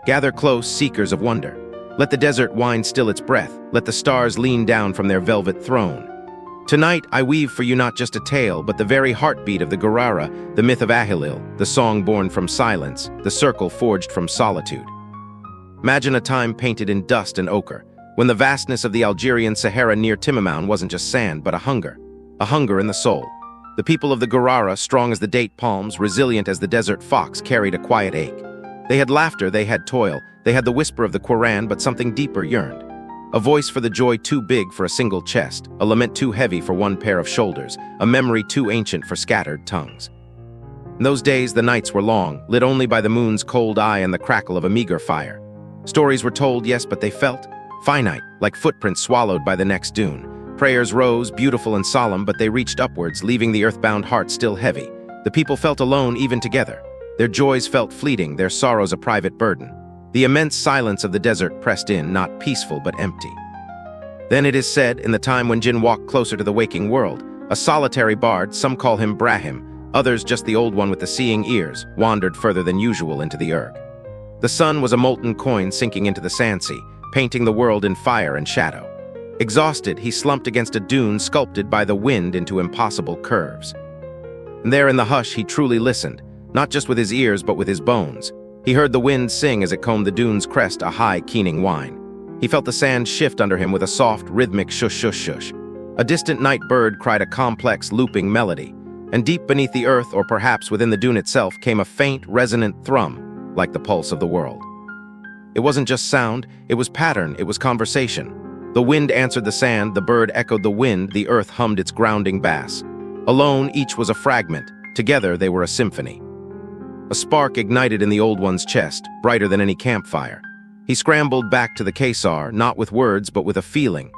Gather close, seekers of wonder. Let the desert wind still its breath. Let the stars lean down from their velvet throne. Tonight, I weave for you not just a tale, but the very heartbeat of the Gourara, the myth of Ahellil, the song born from silence, the circle forged from solitude. Imagine a time painted in dust and ochre, when the vastness of the Algerian Sahara near Timimount wasn't just sand, but a hunger in the soul. The people of the Gourara, strong as the date palms, resilient as the desert fox, carried a quiet ache. They had laughter, they had toil, they had the whisper of the Quran, but something deeper yearned. A voice for the joy too big for a single chest, a lament too heavy for one pair of shoulders, a memory too ancient for scattered tongues. In those days, the nights were long, lit only by the moon's cold eye and the crackle of a meager fire. Stories were told, yes, but they felt finite, like footprints swallowed by the next dune. Prayers rose, beautiful and solemn, but they reached upwards, leaving the earthbound heart still heavy. The people felt alone even together. Their joys felt fleeting, their sorrows a private burden. The immense silence of the desert pressed in, not peaceful but empty. Then it is said, in the time when Jinn walked closer to the waking world, a solitary bard, some call him Brahim, others just the old one with the seeing ears, wandered further than usual into the Urg. The sun was a molten coin sinking into the sand sea, painting the world in fire and shadow. Exhausted, he slumped against a dune sculpted by the wind into impossible curves. And there in the hush he truly listened, not just with his ears but with his bones. He heard the wind sing as it combed the dune's crest a high, keening whine. He felt the sand shift under him with a soft, rhythmic shush shush shush. A distant night bird cried a complex, looping melody, and deep beneath the earth, or perhaps within the dune itself, came a faint, resonant thrum, like the pulse of the world. It wasn't just sound, it was pattern, it was conversation. The wind answered the sand, the bird echoed the wind, the earth hummed its grounding bass. Alone, each was a fragment. Together, they were a symphony. A spark ignited in the old one's chest, brighter than any campfire. He scrambled back to the Kesar, not with words, but with a feeling.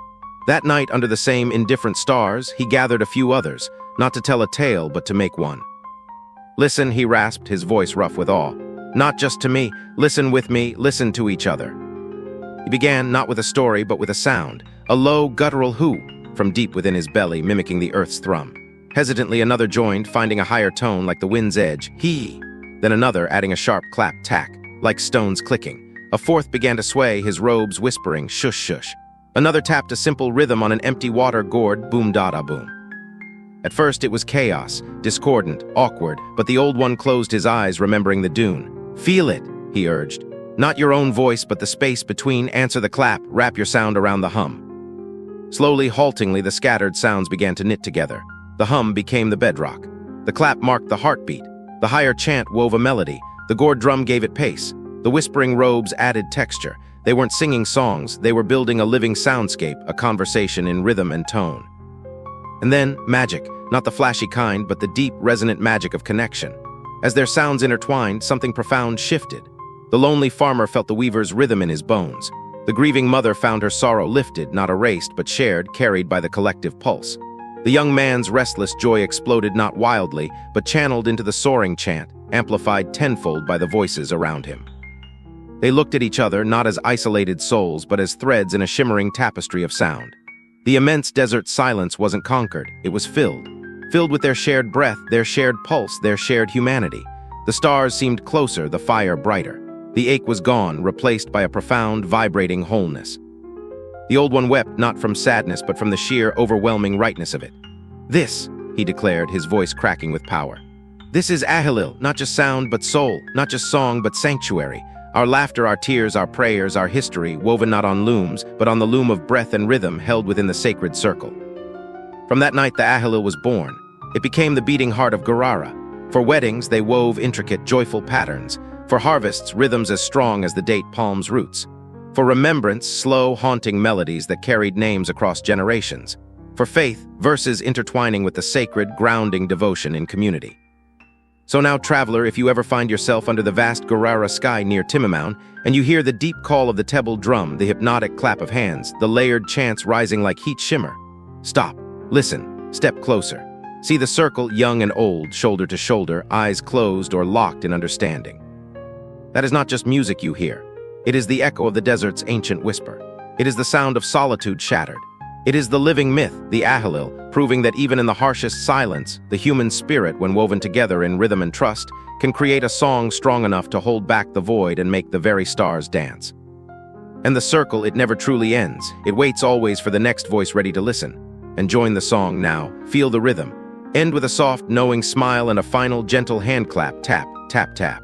That night, under the same indifferent stars, he gathered a few others, not to tell a tale, but to make one. Listen, he rasped, his voice rough with awe. Not just to me, listen with me, listen to each other. He began not with a story, but with a sound, a low, guttural hoo, from deep within his belly, mimicking the earth's thrum. Hesitantly, another joined, finding a higher tone like the wind's edge, he. Then another, adding a sharp clap tack, like stones clicking. A fourth began to sway, his robes whispering, shush shush. Another tapped a simple rhythm on an empty water gourd, boom-da-da-boom. At first it was chaos, discordant, awkward, but the old one closed his eyes, remembering the dune. Feel it, he urged. Not your own voice, but the space between. Answer the clap, wrap your sound around the hum. Slowly, haltingly, the scattered sounds began to knit together. The hum became the bedrock. The clap marked the heartbeat. The higher chant wove a melody. The gourd drum gave it pace. The whispering robes added texture. They weren't singing songs, they were building a living soundscape, a conversation in rhythm and tone. And then, magic, not the flashy kind, but the deep, resonant magic of connection. As their sounds intertwined, something profound shifted. The lonely farmer felt the weaver's rhythm in his bones. The grieving mother found her sorrow lifted, not erased, but shared, carried by the collective pulse. The young man's restless joy exploded not wildly, but channeled into the soaring chant, amplified tenfold by the voices around him. They looked at each other not as isolated souls, but as threads in a shimmering tapestry of sound. The immense desert silence wasn't conquered, it was filled with their shared breath, their shared pulse, their shared humanity. The stars seemed closer, the fire brighter. The ache was gone, replaced by a profound, vibrating wholeness. The old one wept not from sadness, but from the sheer, overwhelming rightness of it. This, he declared, his voice cracking with power. This is Ahellil, not just sound, but soul, not just song, but sanctuary. Our laughter, our tears, our prayers, our history, woven not on looms, but on the loom of breath and rhythm held within the sacred circle. From that night, the Ahellil was born. It became the beating heart of Gourara. For weddings, they wove intricate, joyful patterns. For harvests, rhythms as strong as the date palm's roots. For remembrance, slow, haunting melodies that carried names across generations. For faith, verses intertwining with the sacred, grounding devotion in community. So now, traveler, if you ever find yourself under the vast Gourara sky near Timimount, and you hear the deep call of the tebel drum, the hypnotic clap of hands, the layered chants rising like heat shimmer, stop, listen, step closer. See the circle, young and old, shoulder to shoulder, eyes closed or locked in understanding. That is not just music you hear. It is the echo of the desert's ancient whisper. It is the sound of solitude shattered. It is the living myth, the Ahellil, proving that even in the harshest silence, the human spirit, when woven together in rhythm and trust, can create a song strong enough to hold back the void and make the very stars dance. And the circle, it never truly ends. It waits always for the next voice ready to listen. And join the song now. Feel the rhythm. End with a soft, knowing smile and a final, gentle hand clap. Tap, tap, tap.